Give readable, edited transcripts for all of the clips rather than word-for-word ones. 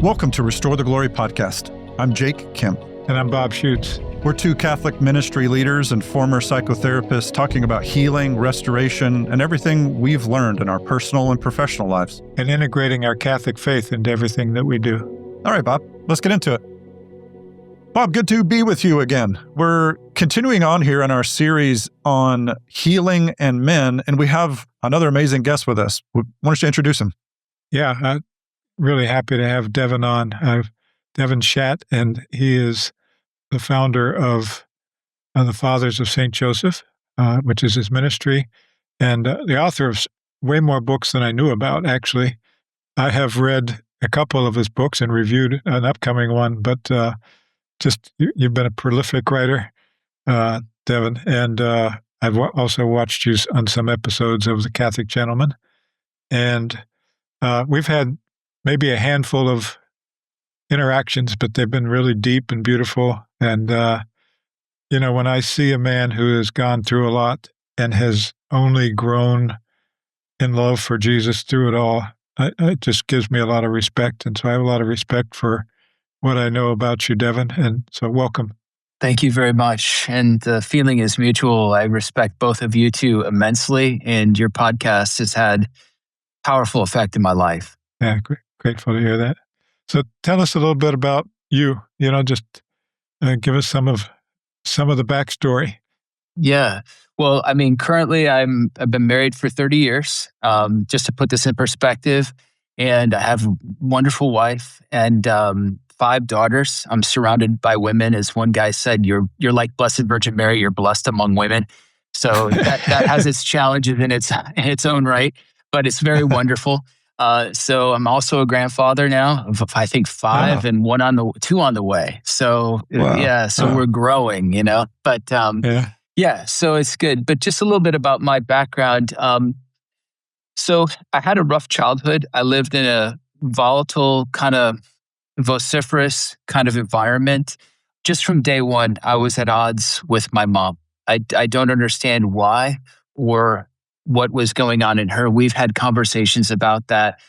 Welcome to Restore the Glory podcast. I'm Jake Kemp. And I'm Bob Schutz. We're two Catholic ministry leaders and former psychotherapists talking about healing, restoration, and everything we've learned in our personal and professional lives. And integrating our Catholic faith into everything that we do. All right, Bob, let's get into it. Bob, good to be with you again. We're continuing on here in our series on healing and men, and we have another amazing guest with us. Why don't you introduce him? Yeah, I'm really happy to have Devin on. Devin Schadt, and he is the founder of the Fathers of St. Joseph, which is his ministry, and the author of way more books than I knew about, actually. I have read a couple of his books and reviewed an upcoming one, but you've been a prolific writer, Devin, and I've also watched you on some episodes of The Catholic Gentleman, and we've had maybe a handful of interactions, but they've been really deep and beautiful. And, when I see a man who has gone through a lot and has only grown in love for Jesus through it all, it just gives me a lot of respect. And so I have a lot of respect for what I know about you, Devin. And so welcome. Thank you very much. And the feeling is mutual. I respect both of you two immensely, and your podcast has had powerful effect in my life. Yeah, grateful to hear that. So tell us a little bit about you, just give us some of the backstory. Yeah. Well, currently I've been married for 30 years, just to put this in perspective. And I have a wonderful wife and 5 daughters. I'm surrounded by women. As one guy said, you're like Blessed Virgin Mary, you're blessed among women. So that has its challenges in its own right, but it's very wonderful. So I'm also a grandfather now of, I think, 5 and 2 on the way. So we're growing, but so it's good. But just a little bit about my background. So I had a rough childhood. I lived in a volatile, kind of vociferous kind of environment. Just from day one, I was at odds with my mom. I don't understand why or what was going on in her. We've had conversations about that,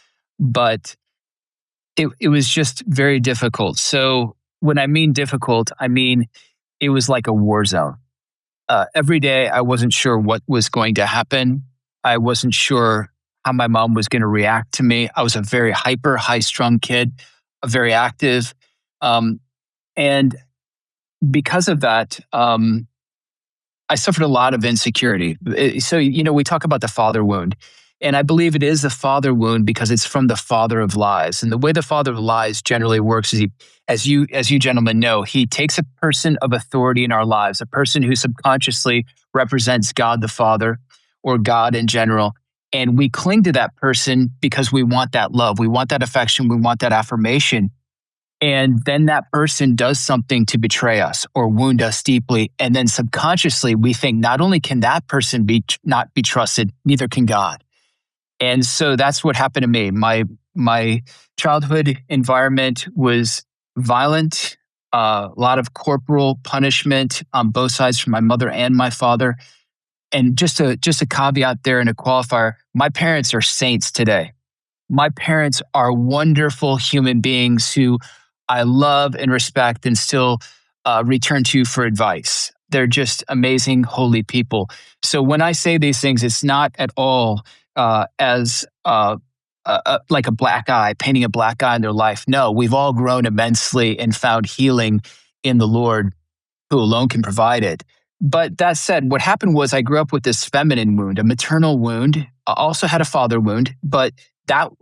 but it was just very difficult. So when I mean difficult, it was like a war zone. Every day, I wasn't sure what was going to happen. I wasn't sure how my mom was going to react to me. I was a very hyper, high-strung kid, very active. And because of that, I suffered a lot of insecurity. So, we talk about the father wound, and I believe it is the father wound because it's from the father of lies. And the way the father of lies generally works is as you gentlemen know, he takes a person of authority in our lives, a person who subconsciously represents God the Father or God in general, and we cling to that person because we want that love, we want that affection, we want that affirmation. And then that person does something to betray us or wound us deeply. And then subconsciously, we think not only can that person not be trusted, neither can God. And so that's what happened to me. My childhood environment was violent, a lot of corporal punishment on both sides from my mother and my father. And just a caveat there and a qualifier, my parents are saints today. My parents are wonderful human beings who I love and respect and still return to for advice. They're just amazing, holy people. So when I say these things, it's not at all as like a black eye, painting a black eye in their life. No, we've all grown immensely and found healing in the Lord who alone can provide it. But that said, what happened was I grew up with this feminine wound, a maternal wound. I also had a father wound, but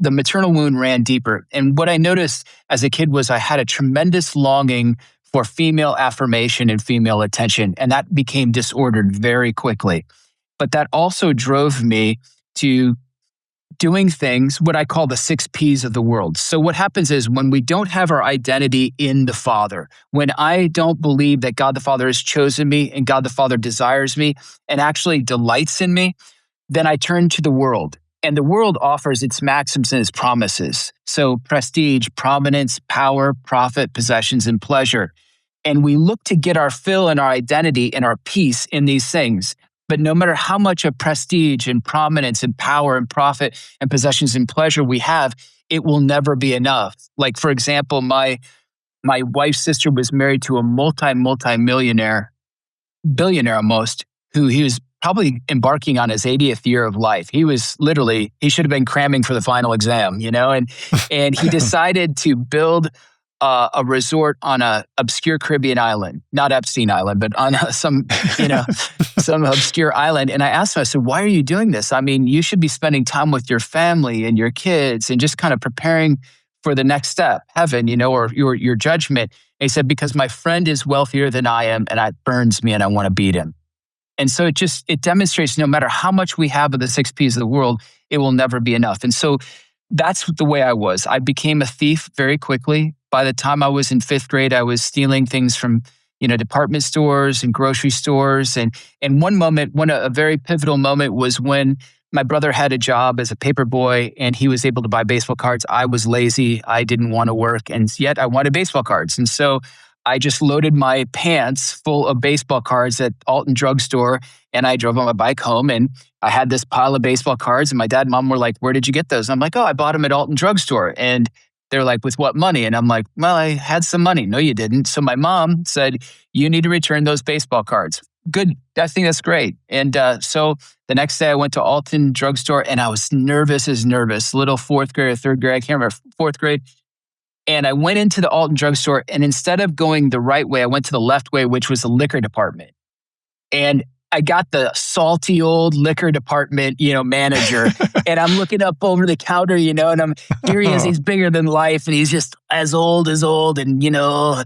the maternal wound ran deeper. And what I noticed as a kid was I had a tremendous longing for female affirmation and female attention, and that became disordered very quickly. But that also drove me to doing things, what I call the 6 Ps of the world. So what happens is when we don't have our identity in the Father, when I don't believe that God the Father has chosen me and God the Father desires me and actually delights in me, then I turn to the world. And the world offers its maxims and its promises. So prestige, prominence, power, profit, possessions, and pleasure. And we look to get our fill and our identity and our peace in these things. But no matter how much of prestige and prominence and power and profit and possessions and pleasure we have, it will never be enough. Like, for example, my wife's sister was married to a multi-millionaire, billionaire almost, who he was probably embarking on his 80th year of life. He should have been cramming for the final exam, and he decided to build a resort on a obscure Caribbean island, not Epstein Island, but on some obscure island. And I asked him, I said, why are you doing this? I mean, you should be spending time with your family and your kids and just kind of preparing for the next step, heaven, or your judgment. And he said, because my friend is wealthier than I am and it burns me and I want to beat him. And so it demonstrates no matter how much we have of the 6 P's of the world, it will never be enough. And so that's the way I was. I became a thief very quickly. By the time I was in 5th grade, I was stealing things from, department stores and grocery stores. And a very pivotal moment was when my brother had a job as a paper boy and he was able to buy baseball cards. I was lazy. I didn't want to work. And yet I wanted baseball cards. And so I just loaded my pants full of baseball cards at Alton Drugstore, and I drove on my bike home, and I had this pile of baseball cards, and my dad and mom were like, where did you get those? And I'm like, oh, I bought them at Alton Drugstore. And they're like, with what money? And I'm like, well, I had some money. No, you didn't. So my mom said, you need to return those baseball cards. Good. I think that's great. And so the next day I went to Alton Drugstore, and I was nervous as nervous. Little 4th grade or 3rd grade, I can't remember, 4th grade. And I went into the Alton Drugstore, and instead of going the right way, I went to the left way, which was the liquor department. And I got the salty old liquor department, manager. And I'm looking up over the counter, and here he is. He's bigger than life, and he's just as old. And I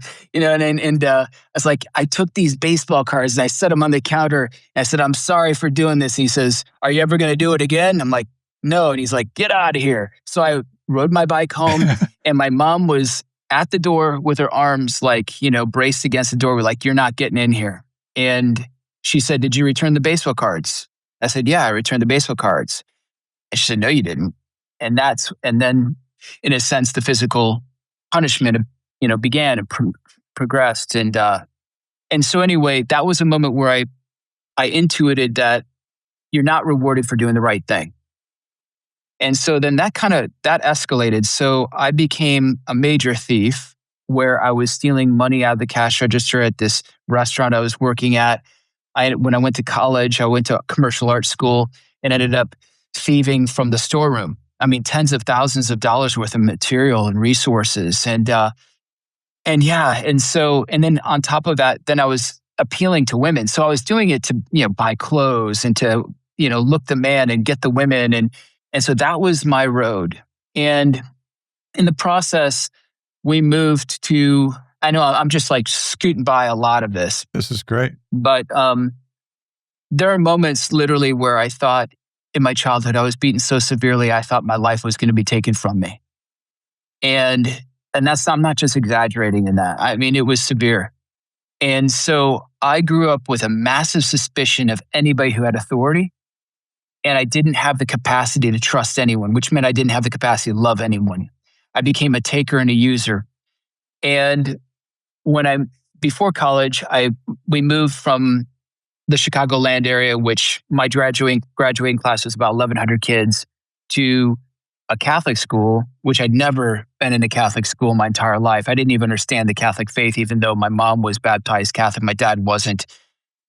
was like, I took these baseball cards and I set them on the counter. And I said, I'm sorry for doing this. And he says, are you ever going to do it again? I'm like, no. And he's like, get out of here. So I rode my bike home, and my mom was at the door with her arms braced against the door. We're like, you're not getting in here. And she said, did you return the baseball cards? I said, yeah, I returned the baseball cards. And she said, no, you didn't. And then in a sense, the physical punishment, began and progressed. And so anyway, that was a moment where I intuited that you're not rewarded for doing the right thing. And so then that escalated. So I became a major thief, where I was stealing money out of the cash register at this restaurant I was working at. When I went to college, I went to commercial art school and ended up thieving from the storeroom. I mean, tens of thousands of dollars worth of material and resources. And then on top of that, then I was appealing to women. So I was doing it to, buy clothes and to, look the man and get the women. And so that was my road. And in the process, we moved to, I know I'm just like scooting by a lot of this. This is great. But there are moments literally where I thought in my childhood, I was beaten so severely, I thought my life was going to be taken from me. And I'm not just exaggerating in that. I mean, it was severe. And so I grew up with a massive suspicion of anybody who had authority. And I didn't have the capacity to trust anyone, which meant I didn't have the capacity to love anyone. I became a taker and a user. And before college, we moved from the Chicagoland area, which my graduating class was about 1,100 kids, to a Catholic school, which I'd never been in a Catholic school my entire life. I didn't even understand the Catholic faith, even though my mom was baptized Catholic, my dad wasn't.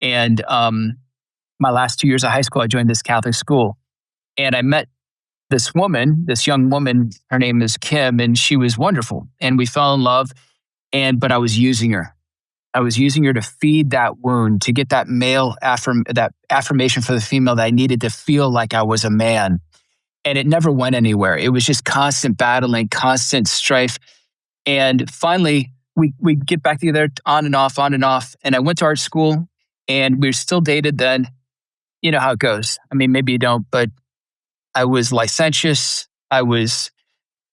And my last 2 years of high school, I joined this Catholic school. And I met this young woman, her name is Kim, and she was wonderful. And we fell in love, but I was using her. I was using her to feed that wound, to get that that affirmation for the female that I needed to feel like I was a man. And it never went anywhere. It was just constant battling, constant strife. And finally, we get back together on and off. And I went to art school, and we were still dated then. You know how it goes. I mean, maybe you don't, but I was licentious. I was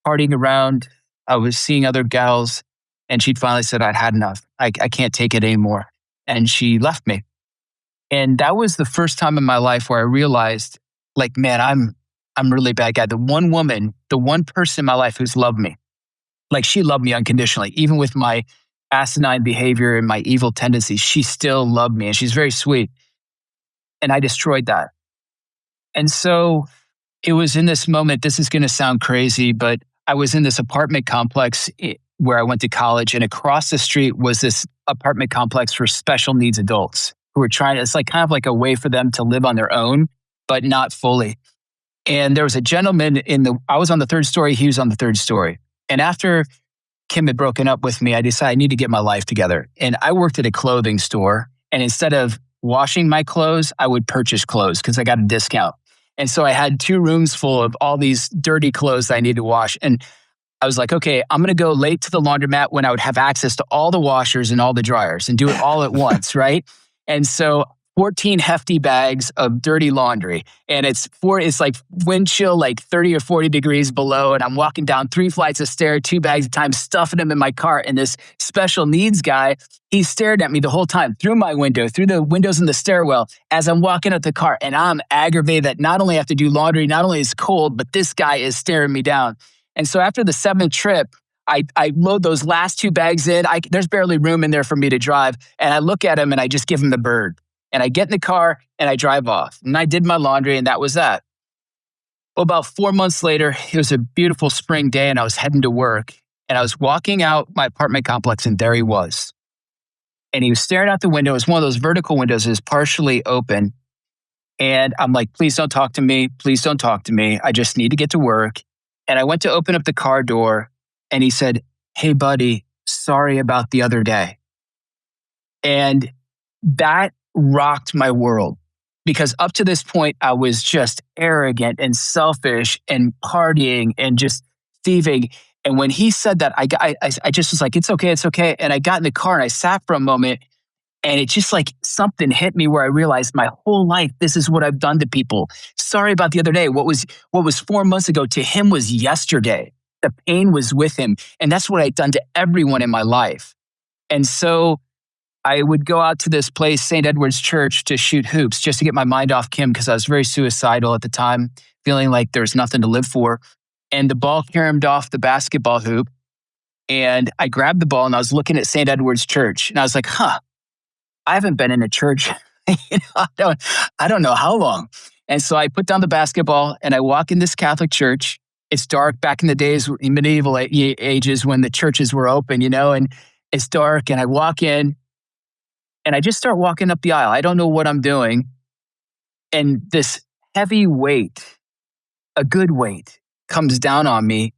partying around. I was seeing other gals. And she finally said, I'd had enough. I can't take it anymore. And she left me. And that was the first time in my life where I realized, like, man, I'm a really bad guy. The one woman, the one person in my life who's loved me, like she loved me unconditionally, even with my asinine behavior and my evil tendencies, she still loved me, and she's very sweet. and I destroyed that. And so it was in this moment, this is going to sound crazy, but I was in this apartment complex where I went to college, and across the street was this apartment complex for special needs adults who were trying, it's like kind of like a way for them to live on their own, but not fully. And there was a gentleman I was on the third story, he was on the third story. And after Kim had broken up with me, I decided I need to get my life together. And I worked at a clothing store. And instead of washing my clothes, I would purchase clothes because I got a discount. And so I had 2 rooms full of all these dirty clothes that I needed to wash. And I was like, okay, I'm going to go late to the laundromat when I would have access to all the washers and all the dryers and do it all at once, right? And so 14 hefty bags of dirty laundry. And it's like wind chill, like 30 or 40 degrees below. And I'm walking down 3 flights of stairs, 2 bags at a time, stuffing them in my cart. And this special needs guy, he stared at me the whole time through my window, through the windows in the stairwell as I'm walking up the cart. And I'm aggravated that not only I have to do laundry, not only is it cold, but this guy is staring me down. And so after the 7th trip, I load those last 2 bags in. There's barely room in there for me to drive. And I look at him and I just give him the bird. And I get in the car and I drive off. And I did my laundry and that was that. Well, about 4 months later, it was a beautiful spring day and I was heading to work. And I was walking out my apartment complex and there he was. And he was staring out the window. It was one of those vertical windows that is partially open. And I'm like, please don't talk to me. Please don't talk to me. I just need to get to work. And I went to open up the car door and he said, hey, buddy, sorry about the other day. And that rocked my world because up to this point, I was just arrogant and selfish and partying and just thieving. And when he said that, I just was like, it's okay, it's okay. And I got in the car and I sat for a moment and it just like something hit me where I realized my whole life, this is what I've done to people. Sorry about the other day. What was 4 months ago to him was yesterday. The pain was with him. And that's what I'd done to everyone in my life. And so I would go out to this place, St. Edward's Church, to shoot hoops just to get my mind off Kim because I was very suicidal at the time, feeling like there was nothing to live for. And the ball caromed off the basketball hoop. And I grabbed the ball and I was looking at St. Edward's Church. And I was like, I haven't been in a church, I don't know how long. And so I put down the basketball and I walk in this Catholic church. It's dark back in the days, in medieval ages when the churches were open, and it's dark. And I walk in and I just start walking up the aisle. I don't know what I'm doing. And this heavy weight, a good weight, comes down on me.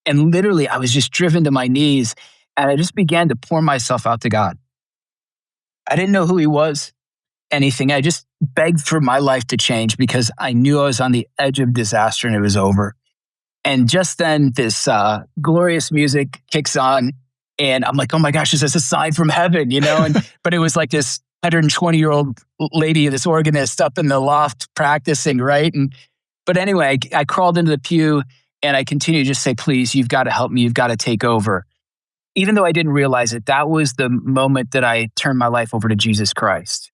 And literally, I was just driven to my knees. And I just began to pour myself out to God. I didn't know who he was, anything. I just begged for my life to change because I knew I was on the edge of disaster and it was over. And just then, this glorious music kicks on. And I'm like, oh my gosh, is this a sign from heaven? But it was like this 120-year-old lady, this organist up in the loft practicing, right? But anyway, I crawled into the pew and I continued to just say, please, you've got to help me. You've got to take over. Even though I didn't realize it, that was the moment that I turned my life over to Jesus Christ.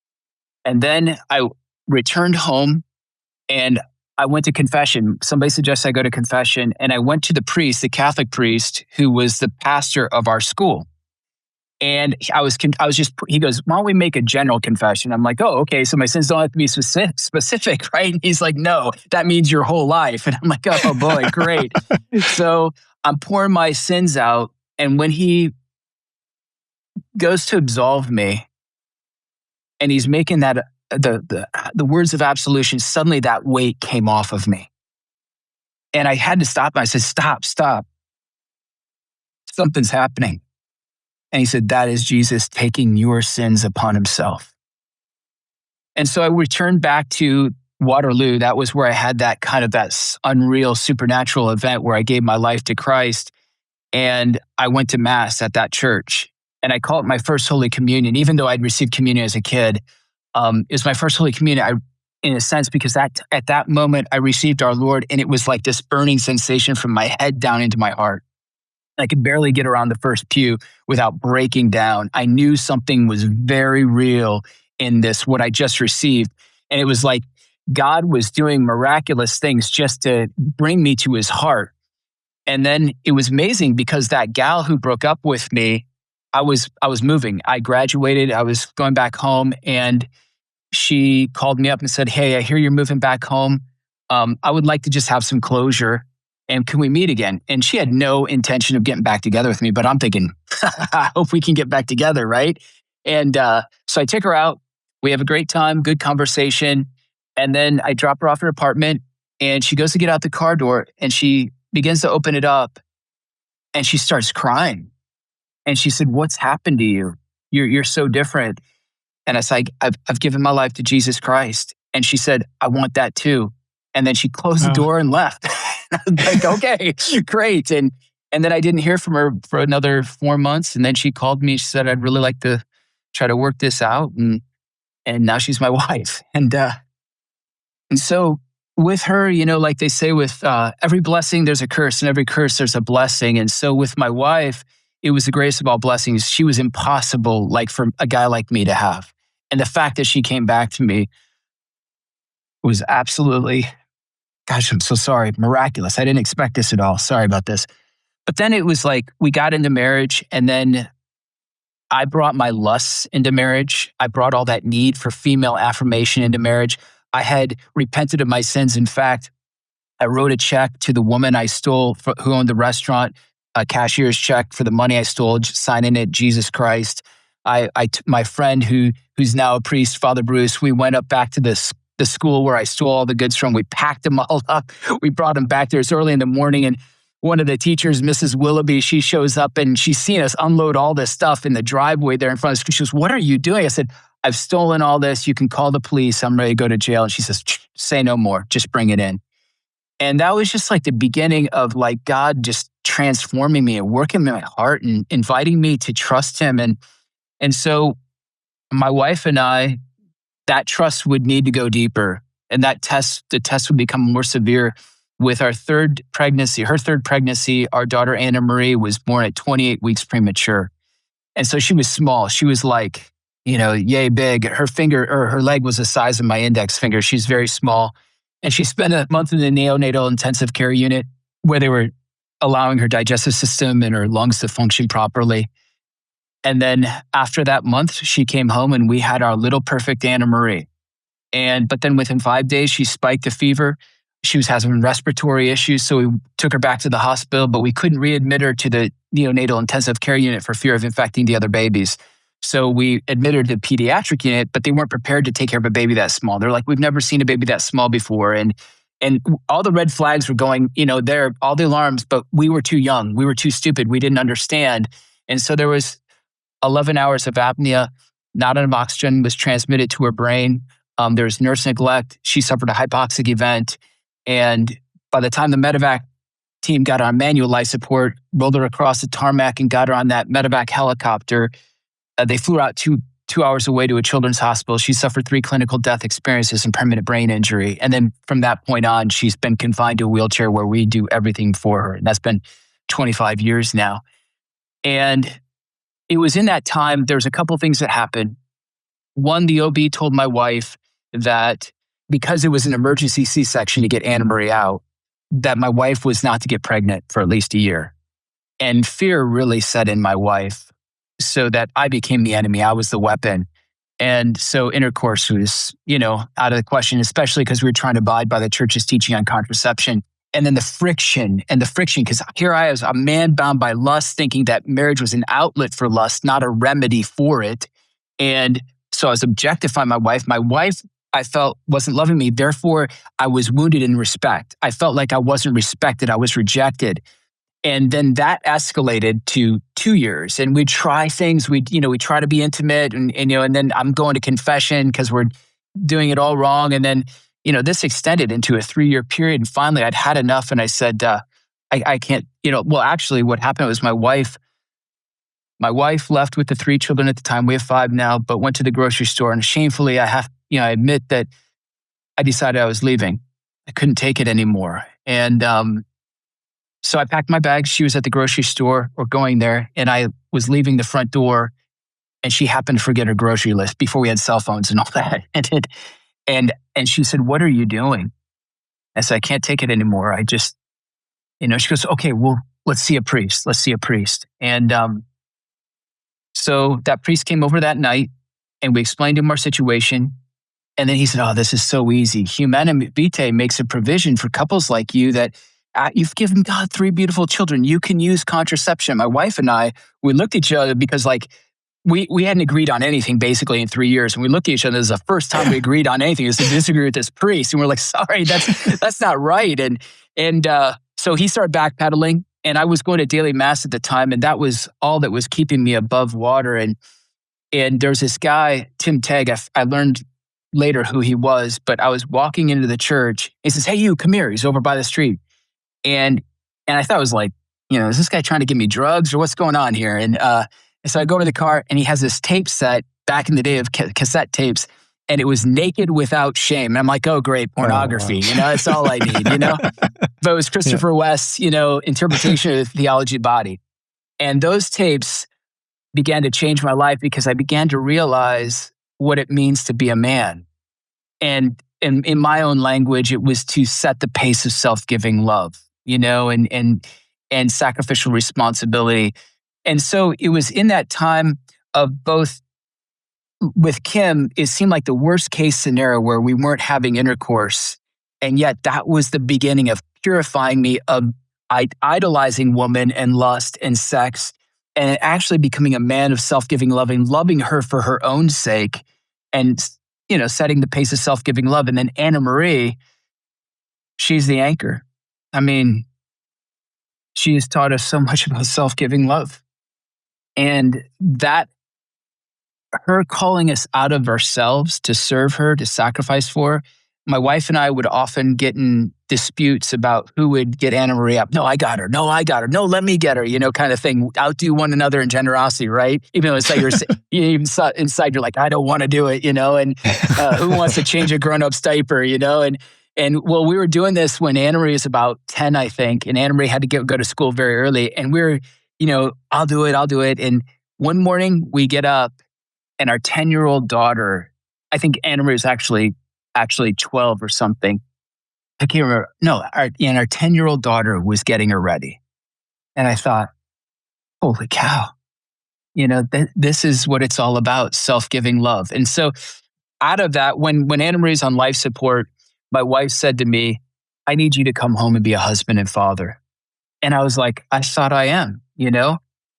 And then I returned home and I went to confession. Somebody suggested I go to confession. And I went to the priest, the Catholic priest, who was the pastor of our school. And he goes, why don't we make a general confession? I'm like, oh, okay. So my sins don't have to be specific, right? And he's like, no, that means your whole life. And I'm like, oh boy, great. So I'm pouring my sins out. And when he goes to absolve me and he's making that the words of absolution, suddenly that weight came off of me. And I had to stop. I said, stop. Something's happening. And he said, that is Jesus taking your sins upon himself. And so I returned back to Waterloo. That was where I had that unreal supernatural event where I gave my life to Christ. And I went to Mass at that church. And I call it my first Holy Communion, even though I'd received communion as a kid. It was my first Holy Communion, in a sense, because at that moment I received our Lord, and it was like this burning sensation from my head down into my heart. I could barely get around the first pew without breaking down. I knew something was very real in this, what I just received. And it was like God was doing miraculous things just to bring me to his heart. And then it was amazing because that gal who broke up with me, I was moving. I graduated. I was going back home. And she called me up and said, "Hey, I hear you're moving back home. I would like to just have some closure. And can we meet again?" And she had no intention of getting back together with me, but I'm thinking, I hope we can get back together, right? And so I take her out. We have a great time, good conversation. And then I drop her off at her apartment, and she goes to get out the car door, and she begins to open it up, and she starts crying. And she said, "What's happened to you? You're so different." And I said, I've given my life to Jesus Christ. And she said, "I want that too." And then she closed the door and left. I was like, okay, great. And then I didn't hear from her for another 4 months. And then she called me. She said, "I'd really like to try to work this out." And now she's my wife. And so with her, like they say, with every blessing, there's a curse, and every curse, there's a blessing. And so with my wife, it was the greatest of all blessings. She was impossible, like for a guy like me to have. And the fact that she came back to me was absolutely, gosh, I'm so sorry, miraculous. I didn't expect this at all. Sorry about this. But then it was like we got into marriage, and then I brought my lusts into marriage. I brought all that need for female affirmation into marriage. I had repented of my sins. In fact, I wrote a check to the woman I stole who owned the restaurant, a cashier's check for the money I stole, signing it, Jesus Christ. My friend who's now a priest, Father Bruce, we went up back to the school where I stole all the goods from. We packed them all up. We brought them back there. It's early in the morning, and one of the teachers, Mrs. Willoughby, she shows up, and she's seen us unload all this stuff in the driveway there in front of us. She goes, "What are you doing?" I said, "I've stolen all this. You can call the police. I'm ready to go to jail." And she says, "Say no more. Just bring it in." And that was just like the beginning of like God just transforming me and working in my heart and inviting me to trust him. And so my wife and I, that trust would need to go deeper. And the test would become more severe. With our third pregnancy, our daughter Anna Marie was born at 28 weeks premature. And so she was small. She was like, yay big. Her finger or her leg was the size of my index finger. She's very small. And she spent a month in the neonatal intensive care unit where they were allowing her digestive system and her lungs to function properly. And then after that month, she came home, and we had our little perfect Anna Marie. But then within 5 days, she spiked a fever. She was having respiratory issues, so we took her back to the hospital, but we couldn't readmit her to the neonatal intensive care unit for fear of infecting the other babies. So we admitted her to the pediatric unit, but they weren't prepared to take care of a baby that small. They're like, "We've never seen a baby that small before." And all the red flags were going, there, all the alarms, but we were too young. We were too stupid. We didn't understand. And so there was 11 hours of apnea, not enough oxygen was transmitted to her brain. There was nurse neglect. She suffered a hypoxic event. And by the time the medevac team got her on manual life support, rolled her across the tarmac and got her on that medevac helicopter, they flew her out two hours away to a children's hospital. She suffered 3 clinical death experiences and permanent brain injury. And then from that point on, she's been confined to a wheelchair where we do everything for her. And that's been 25 years now. And it was in that time, there's a couple things that happened. One, the OB told my wife that because it was an emergency C-section to get Anna Marie out, that my wife was not to get pregnant for at least a year. And fear really set in my wife, so that I became the enemy. I was the weapon. And so intercourse was, out of the question, especially because we were trying to abide by the church's teaching on contraception. And then the friction, because here I was, a man bound by lust, thinking that marriage was an outlet for lust, not a remedy for it. And so I was objectifying my wife. My wife, I felt, wasn't loving me. Therefore, I was wounded in respect. I felt like I wasn't respected. I was rejected. And then that escalated to 2 years. And we'd try things. We try to be intimate. And then I'm going to confession because we're doing it all wrong. And then, this extended into a 3-year period. And finally, I'd had enough. And I said, I can't, actually what happened was my wife left with the 3 children at the time. We have 5 now, but went to the grocery store. And shamefully, I admit that I decided I was leaving. I couldn't take it anymore. And so I packed my bags. She was at the grocery store or going there. And I was leaving the front door. And she happened to forget her grocery list before we had cell phones and all that. And she said, "What are you doing?" I said, "I can't take it anymore. I just," she goes, "Okay, well, let's see a priest. And so that priest came over that night, and we explained to him our situation. And then he said, oh, this is so easy. Humanum Vitae makes a provision for couples like you that you've given God 3 beautiful children. You can use contraception. My wife and I, we looked at each other because like we hadn't agreed on anything basically in 3 years. And we looked at each other. This is the first time we agreed on anything is to disagree with this priest. And we're like, sorry, that's not right. And so he started backpedaling. And I was going to daily mass at the time. And that was all that was keeping me above water. And there's this guy, Tim Tegg, I learned later who he was, but I was walking into the church. He says, hey, you, come here. He's over by the street. And I thought it was like, is this guy trying to give me drugs or what's going on here? And so I go to the car and he has this tape set back in the day of cassette tapes. And it was Naked Without Shame. And I'm like, oh, great, pornography. Oh, wow. That's all I need, But it was Christopher West's, interpretation of the theology of the body. And those tapes began to change my life because I began to realize what it means to be a man. And in my own language, it was to set the pace of self-giving love, and sacrificial responsibility. And so it was in that time of both with Kim, it seemed like the worst case scenario where we weren't having intercourse. And yet that was the beginning of purifying me of idolizing woman and lust and sex, and actually becoming a man of self-giving love and loving her for her own sake and, setting the pace of self-giving love. And then Anna Marie, she's the anchor. I mean, she has taught us so much about self-giving love. And that, her calling us out of ourselves to serve her, to sacrifice for her. My wife and I would often get in disputes about who would get Anna Marie up. No, I got her. No, I got her. No, let me get her, kind of thing. Outdo one another in generosity, right? Even though it's like inside you're like, I don't want to do it, and who wants to change a grown-up's diaper, and well, we were doing this when Anna Marie was about 10, I think, and Anna Marie had to go to school very early. And we were, I'll do it. And one morning we get up and our 10-year-old daughter, I think Anna Marie was actually 12 or something. I can't remember. No, our 10-year-old daughter was getting her ready. And I thought, holy cow, this is what it's all about, self-giving love. And so out of that, when Anna Marie's on life support, my wife said to me, I need you to come home and be a husband and father. And I was like, I thought I am,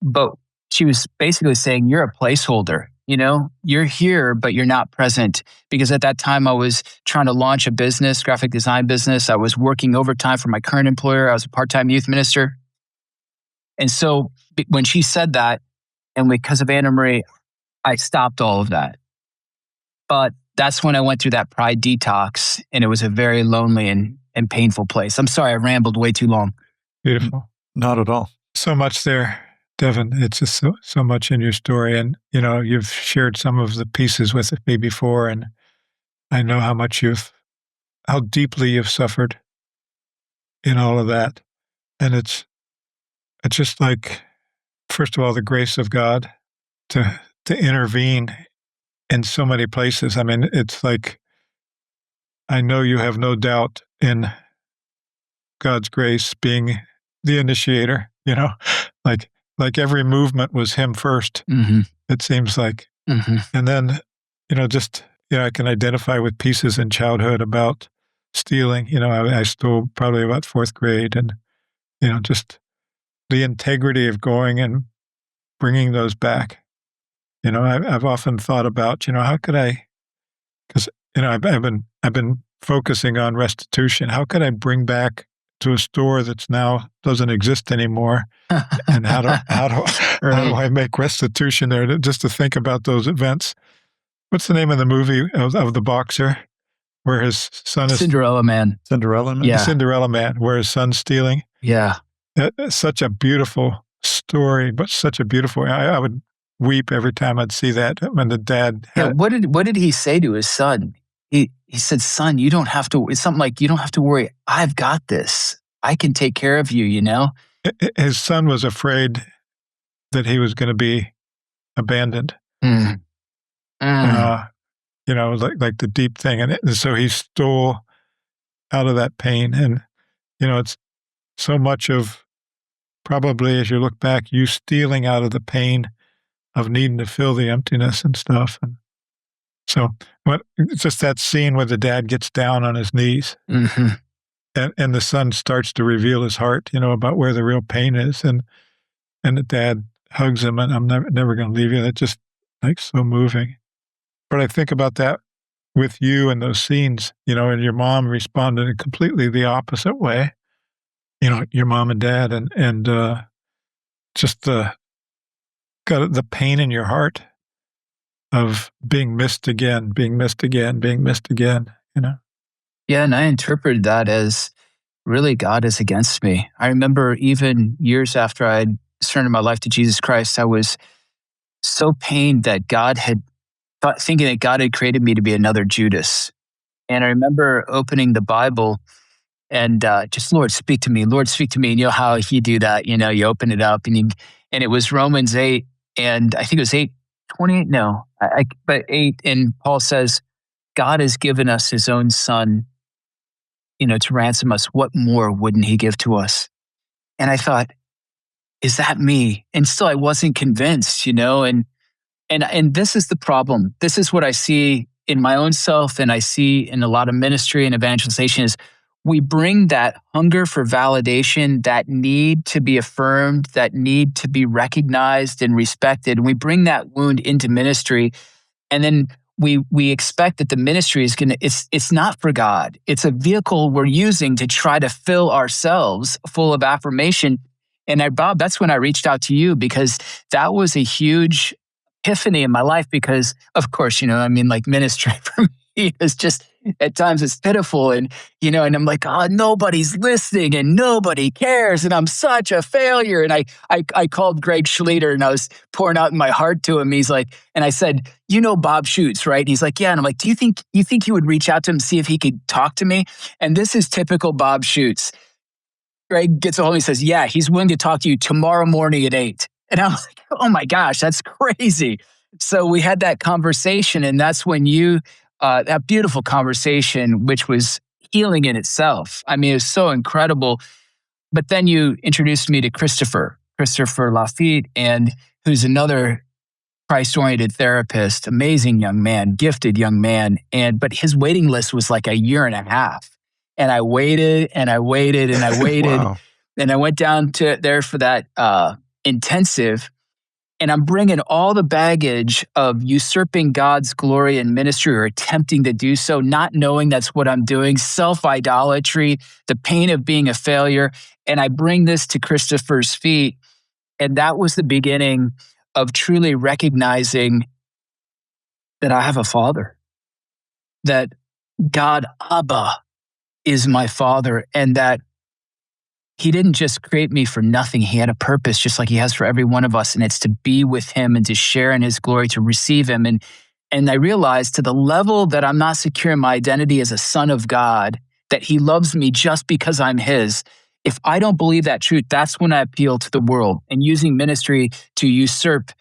but she was basically saying, you're a placeholder. You're here, but you're not present. Because at that time, I was trying to launch a business, graphic design business. I was working overtime for my current employer. I was a part-time youth minister. And so when she said that, and because of Anna Marie, I stopped all of that. But that's when I went through that pride detox, and it was a very lonely and painful place. I'm sorry, I rambled way too long. Beautiful. Not at all. So much there, Devin. It's just so much in your story. And, you've shared some of the pieces with me before, and I know how deeply you've suffered in all of that. And it's just like, first of all, the grace of God to intervene in so many places. I mean, it's like, I know you have no doubt in God's grace being the initiator, like every movement was him first, it seems like. Mm-hmm. And then, I can identify with pieces in childhood about stealing. I stole probably about 4th grade, and, just the integrity of going and bringing those back. I've often thought about, how could I, because, I've been focusing on restitution. How could I bring back to a store that's now doesn't exist anymore? And how do I make restitution there? Just to think about those events. What's the name of the movie of the boxer where his son is Cinderella Man? Yeah. Cinderella Man, where his son's stealing. Yeah. Such a beautiful story, but such a beautiful. I would weep every time I'd see that when the dad. What did he say to his son? He said, son, you don't have to, it's something like, you don't have to worry. I've got this. I can take care of you, His son was afraid that he was going to be abandoned. Like the deep thing. And so he stole out of that pain. And, it's so much of probably, as you look back, you stealing out of the pain of needing to fill the emptiness and stuff. And So what? It's just that scene where the dad gets down on his knees, Mm-hmm. and the son starts to reveal his heart, about where the real pain is, and the dad hugs him, and I'm never going to leave you. That's just like so moving. But I think about that with you and those scenes, and your mom responded in completely the opposite way. Your mom and dad, and just got the pain in your heart of being missed again, being missed again, being missed again. Yeah, and I interpreted that as really God is against me. I remember even years after I had surrendered my life to Jesus Christ, I was so pained that thinking that God had created me to be another Judas. And I remember opening the Bible and just, Lord, speak to me. Lord, speak to me. And you know how you do that, you open it up and it was Romans 8, and I think it was 8:28. No, but 8. And Paul says, God has given us his own son, to ransom us. What more wouldn't he give to us? And I thought, is that me? And still I wasn't convinced, and this is the problem. This is what I see in my own self, and I see in a lot of ministry and evangelization is we bring that hunger for validation, that need to be affirmed, that need to be recognized and respected. And we bring that wound into ministry, and then we expect that the ministry is it's not for God. It's a vehicle we're using to try to fill ourselves full of affirmation. And Bob, that's when I reached out to you, because that was a huge epiphany in my life, because of course, like ministry for me is just, at times it's pitiful, and and I'm like, oh, nobody's listening and nobody cares, and I'm such a failure. And I called Greg Schlueter, and I was pouring out my heart to him. He's like, and I said, Bob Schutz, right? And he's like, yeah. And I'm like, do you think you would reach out to him and see if he could talk to me? And this is typical Bob Schutz. Greg gets a hold of me and says, yeah, he's willing to talk to you tomorrow morning at 8. And I'm like, oh my gosh, that's crazy. So we had that conversation, and that's when that beautiful conversation, which was healing in itself. I mean, it was so incredible. But then you introduced me to Christopher Lafitte, and who's another Christ-oriented therapist, amazing young man, gifted young man. But his waiting list was like a year and a half. And I waited and I waited and I waited. Wow. And I went down to there for that intensive. And I'm bringing all the baggage of usurping God's glory in ministry, or attempting to do so, not knowing that's what I'm doing, self-idolatry, the pain of being a failure. And I bring this to Christopher's feet. And that was the beginning of truly recognizing that I have a father, that God, Abba, is my father, and that he didn't just create me for nothing. He had a purpose, just like he has for every one of us. And it's to be with him and to share in his glory, to receive him. And I realized, to the level that I'm not secure in my identity as a son of God, that he loves me just because I'm his. If I don't believe that truth, that's when I appeal to the world and using ministry to usurp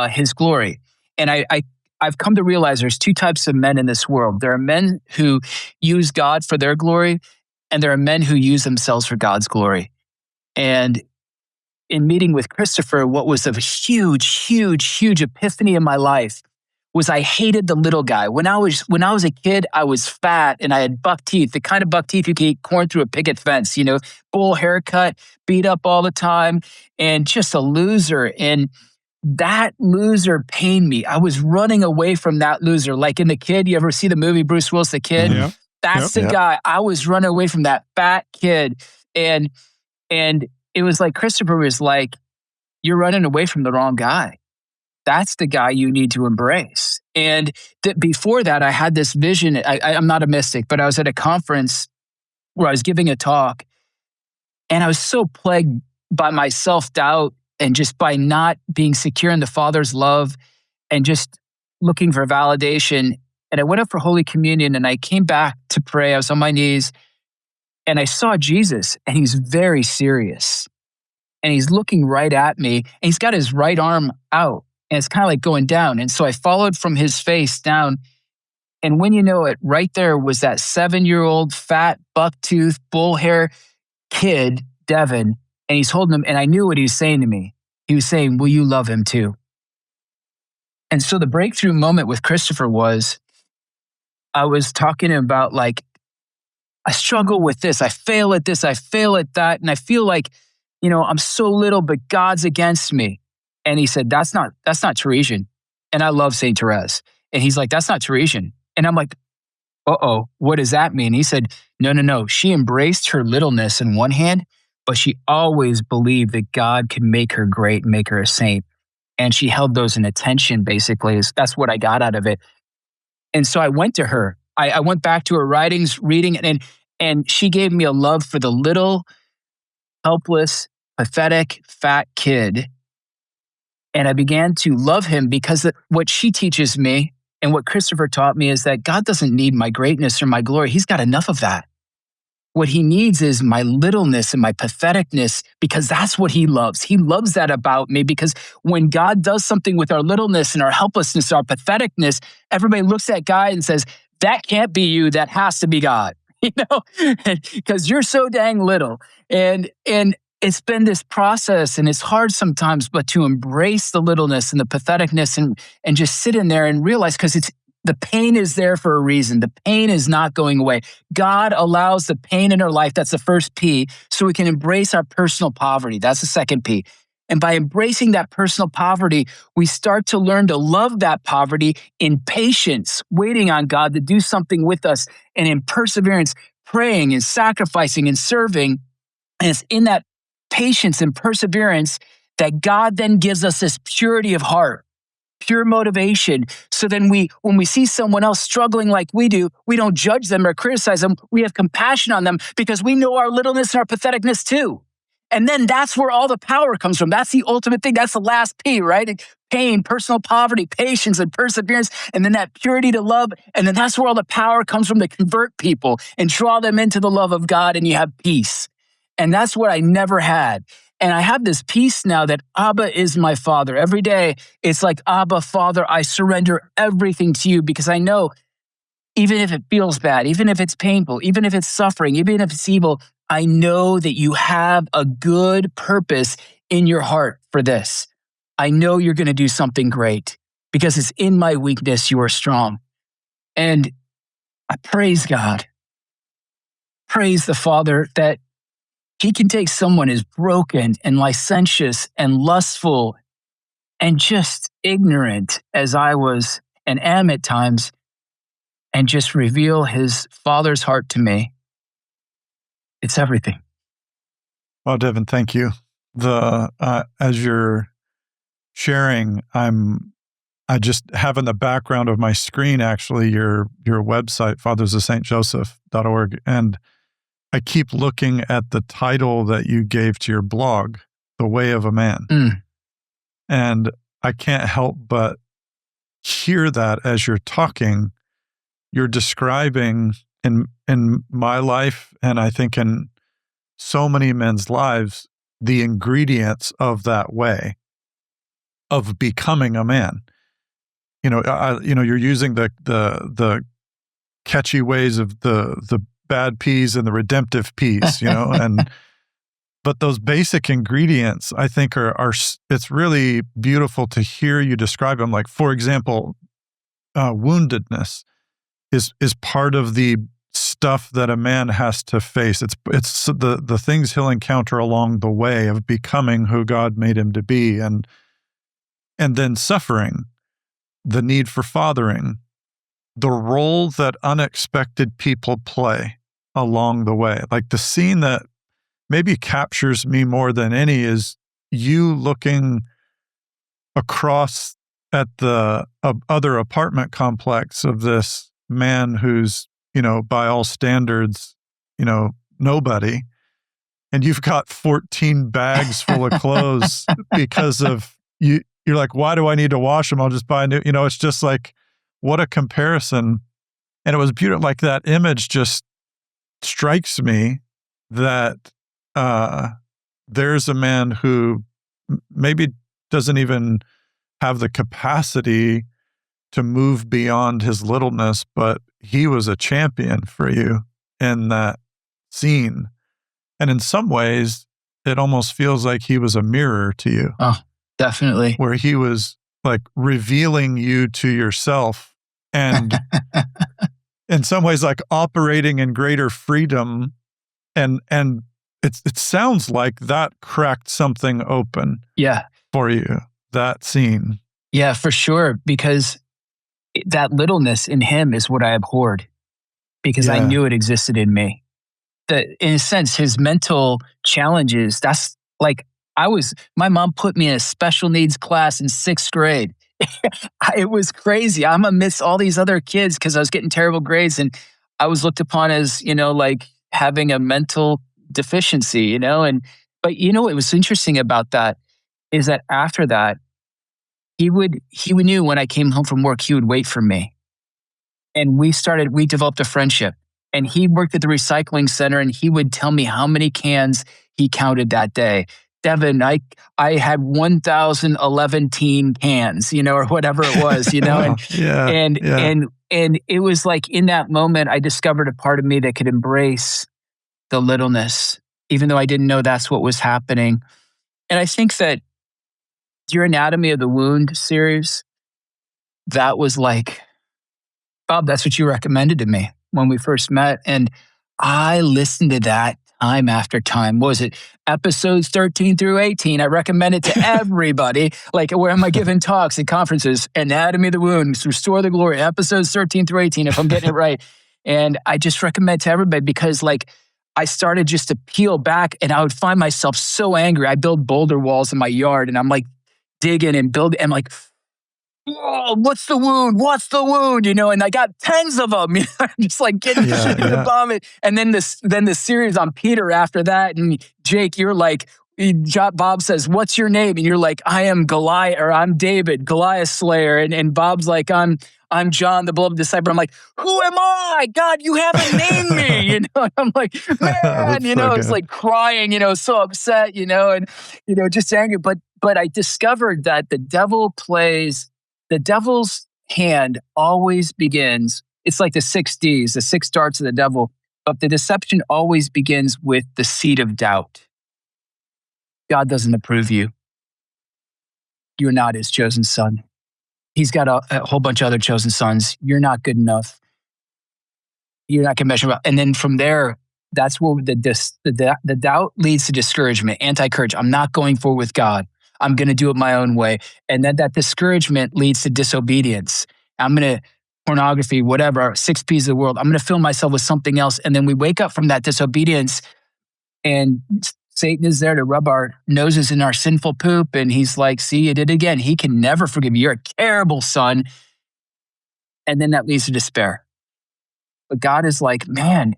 his glory. And I've come to realize there's two types of men in this world. There are men who use God for their glory, and there are men who use themselves for God's glory. And in meeting with Christopher, what was a huge, huge, huge epiphany in my life was I hated the little guy. When I was a kid, I was fat and I had buck teeth, the kind of buck teeth you can eat corn through a picket fence, bowl haircut, beat up all the time, and just a loser. And that loser pained me. I was running away from that loser. Like in The Kid, you ever see the movie Bruce Willis, The Kid? Yeah. That's the guy. I was running away from that fat kid. And it was like Christopher was like, you're running away from the wrong guy. That's the guy you need to embrace. And before that, I had this vision. I'm not a mystic, but I was at a conference where I was giving a talk, and I was so plagued by my self-doubt and just by not being secure in the Father's love and just looking for validation. And I went up for Holy Communion, and I came back to pray. I was on my knees, and I saw Jesus, and he's very serious. And he's looking right at me, and he's got his right arm out, and it's kind of like going down. And so I followed from his face down, and when you know it, right there was that 7-year-old fat bucktooth bull hair kid, Devin, and he's holding him, and I knew what he was saying to me. He was saying, will you love him too? And so the breakthrough moment with Christopher was, I was talking about like, I struggle with this. I fail at this. I fail at that. And I feel like, I'm so little, but God's against me. And he said, that's not Teresian. And I love Saint Therese. And he's like, that's not Teresian. And I'm like, uh-oh, what does that mean? He said, no. She embraced her littleness in one hand, but she always believed that God could make her great and make her a saint. And she held those in attention, basically. That's what I got out of it. And so I went to her. I went back to her writings, reading, and she gave me a love for the little, helpless, pathetic, fat kid. And I began to love him because what she teaches me and what Christopher taught me is that God doesn't need my greatness or my glory. He's got enough of that. What he needs is my littleness and my patheticness, because that's what he loves. He loves that about me, because when God does something with our littleness and our helplessness, our patheticness, everybody looks at God and says, that can't be you. That has to be God, because you're so dang little. And it's been this process, and it's hard sometimes, but to embrace the littleness and the patheticness and just sit in there and realize, because the pain is there for a reason. The pain is not going away. God allows the pain in our life. That's the first P, so we can embrace our personal poverty. That's the second P. And by embracing that personal poverty, we start to learn to love that poverty in patience, waiting on God to do something with us, and in perseverance, praying and sacrificing and serving. And it's in that patience and perseverance that God then gives us this purity of heart, pure motivation. So then when we see someone else struggling like we do, we don't judge them or criticize them. We have compassion on them because we know our littleness and our patheticness too. And then that's where all the power comes from. That's the ultimate thing. That's the last P, right? Pain, personal poverty, patience, and perseverance. And then that purity to love. And then that's where all the power comes from to convert people and draw them into the love of God, and you have peace. And that's what I never had. And I have this peace now that Abba is my Father. Every day, it's like, Abba, Father, I surrender everything to you, because I know even if it feels bad, even if it's painful, even if it's suffering, even if it's evil, I know that you have a good purpose in your heart for this. I know you're going to do something great, because it's in my weakness you are strong. And I praise God. Praise the Father that he can take someone as broken and licentious and lustful and just ignorant as I was and am at times, and just reveal his Father's heart to me. It's everything. Well, Devin, thank you. As you're sharing, I just have in the background of my screen actually your website, fathersofsaintjoseph.org, and I keep looking at the title that you gave to your blog, The Way of a Man. And I can't help but hear that as you're talking. You're describing in my life, and I think in so many men's lives, the ingredients of that way of becoming a man. You're using the catchy ways of the bad P's and the redemptive P's, but those basic ingredients, I think it's really beautiful to hear you describe them. Like, for example, woundedness is part of the stuff that a man has to face. It's the things he'll encounter along the way of becoming who God made him to be, and then suffering, the need for fathering, the role that unexpected people play along the way. Like the scene that maybe captures me more than any is you looking across at the other apartment complex of this man who's, by all standards, nobody. And you've got 14 bags full of clothes because of you. You're like, why do I need to wash them? I'll just buy new. It's just like, what a comparison. And it was beautiful. Like that image just strikes me that there's a man who maybe doesn't even have the capacity to move beyond his littleness, but he was a champion for you in that scene. And in some ways, it almost feels like he was a mirror to you. Oh, definitely. Where he was like revealing you to yourself. And in some ways like operating in greater freedom, and it sounds like that cracked something open Yeah. for you, that scene. Yeah, for sure. Because that littleness in him is what I abhorred, because I Yeah. knew it existed in me. That, in a sense, his mental challenges, that's like, my mom put me in a special needs class in 6th grade. It was crazy. I'm amidst all these other kids because I was getting terrible grades, and I was looked upon as, like having a mental deficiency, but what was interesting about that is that after that, he knew when I came home from work, he would wait for me. And we developed a friendship. And he worked at the recycling center, and he would tell me how many cans he counted that day. Devin, I had 1,011 teen cans, or whatever it was, Wow. and it was like in that moment, I discovered a part of me that could embrace the littleness, even though I didn't know that's what was happening. And I think that your Anatomy of the Wound series, that was like, Bob, that's what you recommended to me when we first met. And I listened to that time after time. What was it? Episodes 13 through 18. I recommend it to everybody. Like, where am I giving talks at conferences? Anatomy of the Wound, Restore the Glory, episodes 13 through 18, if I'm getting it right. And I just recommend it to everybody because, like, I started just to peel back, and I would find myself so angry. I build boulder walls in my yard, and I'm like digging and building. I'm like, whoa, what's the wound? What's the wound? And I got tens of them. I'm just like getting the bomb. And then the series on Peter after that. And Jake, you're like, Bob says, what's your name? And you're like, I am Goliath, or I'm David, Goliath Slayer. And Bob's like, I'm John, the beloved disciple. I'm like, who am I? God, you haven't named me. I'm like, man, it's like crying, so upset, and, just angry. But I discovered that the devil's hand always begins, it's like the 6 Ds, the 6 darts of the devil, but the deception always begins with the seed of doubt. God doesn't approve you. You're not his chosen son. He's got a whole bunch of other chosen sons. You're not good enough. You're not going to measure up. And then from there, that's where the doubt leads to discouragement, anti-courage. I'm not going forward with God. I'm going to do it my own way. And then that discouragement leads to disobedience. I'm going to, pornography, whatever, 6 Ps of the world. I'm going to fill myself with something else. And then we wake up from that disobedience, and Satan is there to rub our noses in our sinful poop. And he's like, see, you did it again. He can never forgive you. You're a terrible son. And then that leads to despair. But God is like, man,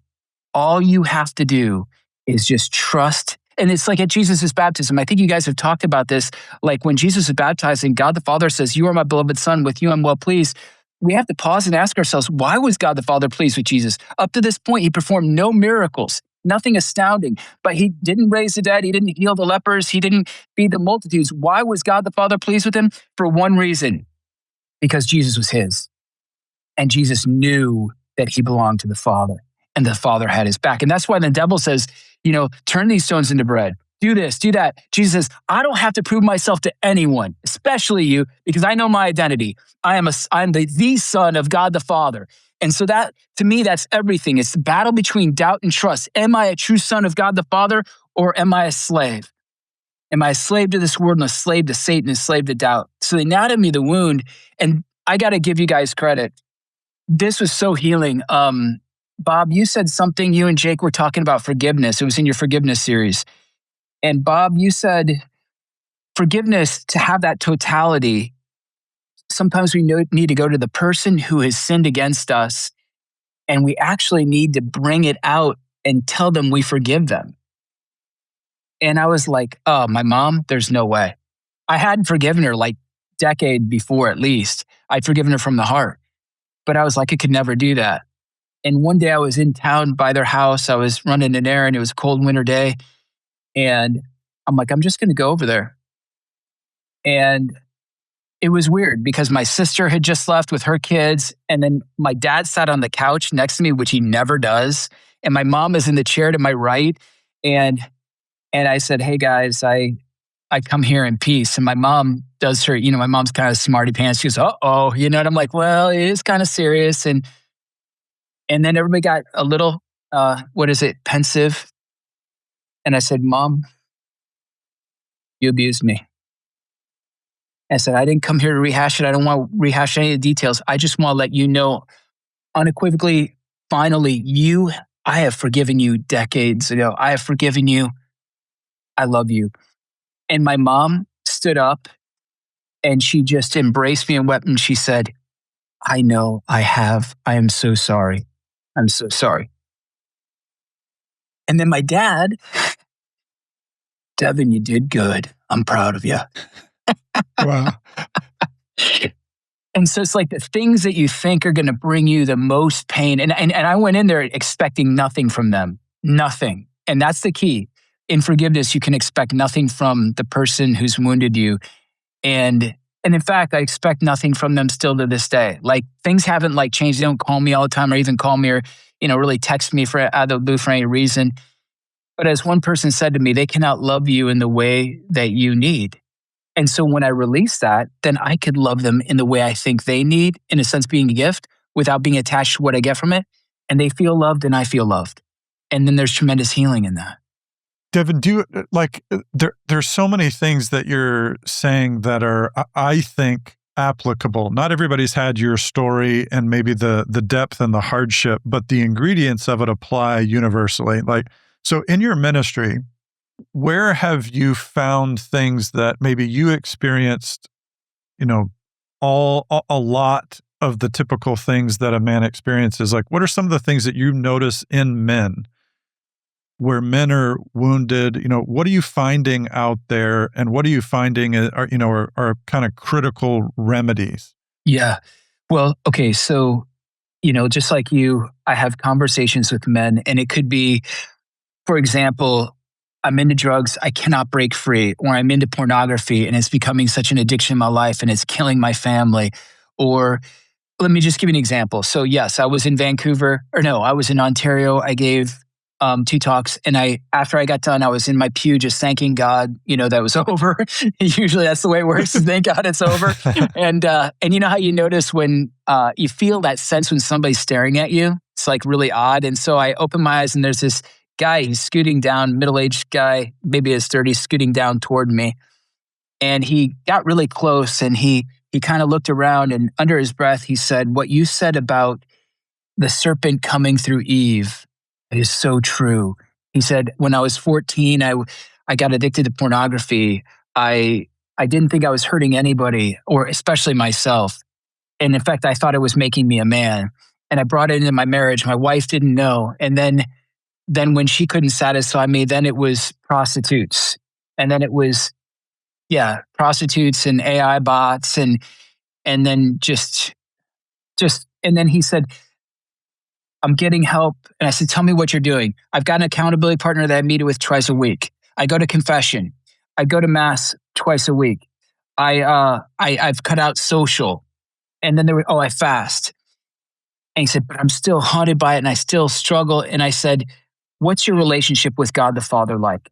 all you have to do is just trust. And it's like at Jesus' baptism. I think you guys have talked about this. Like when Jesus is baptizing, God the Father says, you are my beloved son, with you I'm well pleased. We have to pause and ask ourselves, why was God the Father pleased with Jesus? Up to this point, he performed no miracles, nothing astounding, but he didn't raise the dead. He didn't heal the lepers. He didn't feed the multitudes. Why was God the Father pleased with him? For one reason, because Jesus was his. And Jesus knew that he belonged to the Father, and the Father had his back. And that's why the devil says, turn these stones into bread. Do this, do that. Jesus says, I don't have to prove myself to anyone, especially you, because I know my identity. I'm the son of God the Father. And so that, to me, that's everything. It's the battle between doubt and trust. Am I a true son of God the Father, or am I a slave? Am I a slave to this world and a slave to Satan, a slave to doubt? So the anatomy of the wound, and I got to give you guys credit. This was so healing. Bob, you said something, you and Jake were talking about forgiveness. It was in your forgiveness series. And Bob, you said forgiveness, to have that totality, sometimes we need to go to the person who has sinned against us, and we actually need to bring it out and tell them we forgive them. And I was like, oh, my mom, there's no way. I hadn't forgiven her like decade before at least. I'd forgiven her from the heart. But I was like, I could never do that. And one day I was in town by their house. I was running an errand. It was a cold winter day. And I'm like, I'm just going to go over there. And it was weird because my sister had just left with her kids. And then my dad sat on the couch next to me, which he never does. And my mom is in the chair to my right. And I said, hey guys, I come here in peace. And my mom does her, my mom's kind of smarty pants. She goes, uh-oh, and I'm like, well, it is kind of serious. And And then everybody got a little, pensive. And I said, Mom, you abused me. I said, I didn't come here to rehash it. I don't want to rehash any of the details. I just want to let you know unequivocally, finally, I have forgiven you decades ago. I have forgiven you. I love you. And my mom stood up and she just embraced me and wept. And she said, I know I have. I am so sorry. I'm so sorry. And then my dad, Devin, you did good. I'm proud of you. Wow. And so it's like the things that you think are going to bring you the most pain. And I went in there expecting nothing from them, nothing. And that's the key. In forgiveness, you can expect nothing from the person who's wounded you. And in fact, I expect nothing from them still to this day. Like things haven't like changed. They don't call me all the time or even call me or, really text me out of the blue for any reason. But as one person said to me, they cannot love you in the way that you need. And so when I release that, then I could love them in the way I think they need, in a sense being a gift, without being attached to what I get from it. And they feel loved and I feel loved. And then there's tremendous healing in that. Devin, there's so many things that you're saying that are, I think, applicable. Not everybody's had your story and maybe the depth and the hardship, but the ingredients of it apply universally. So in your ministry, where have you found things that maybe you experienced, a lot of the typical things that a man experiences? Like, what are some of the things that you notice in men where men are wounded? What are you finding out there, and what are you finding are kind of critical remedies? Yeah. Well, okay. So, just like you, I have conversations with men, and it could be, for example, I'm into drugs, I cannot break free, or I'm into pornography and it's becoming such an addiction in my life and it's killing my family. Or let me just give you an example. So yes, I was in I was in Ontario. I gave 2 talks, and after I got done, I was in my pew just thanking God, that it was over. Usually that's the way it works. Thank God it's over. And you know how you notice when you feel that sense when somebody's staring at you? It's like really odd. And so I open my eyes and there's this guy, he's scooting down, middle-aged guy, maybe his 30s, scooting down toward me. And he got really close and he kind of looked around, and under his breath, he said, what you said about the serpent coming through Eve is so true. He said, when I was 14, I got addicted to pornography. I didn't think I was hurting anybody, or especially myself. And in fact, I thought it was making me a man. And I brought it into my marriage. My wife didn't know. And then when she couldn't satisfy me, then it was prostitutes. And then it was, prostitutes and AI bots. And then and then he said, I'm getting help. And I said, tell me what you're doing. I've got an accountability partner that I meet with twice a week. I go to confession. I go to mass twice a week. I've cut out social. And then I fast. And he said, but I'm still haunted by it and I still struggle. And I said, what's your relationship with God the Father like?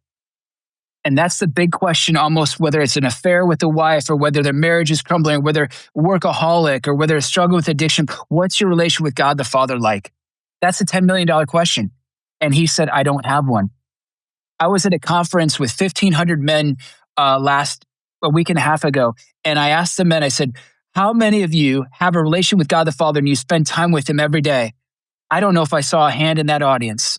And that's the big question, almost, whether it's an affair with a wife or whether their marriage is crumbling, or whether workaholic or whether a struggle with addiction. What's your relationship with God the Father like? That's a $10 million question. And he said, I don't have one. I was at a conference with 1,500 men a week and a half ago. And I asked the men, I said, how many of you have a relation with God the Father and you spend time with him every day? I don't know if I saw a hand in that audience.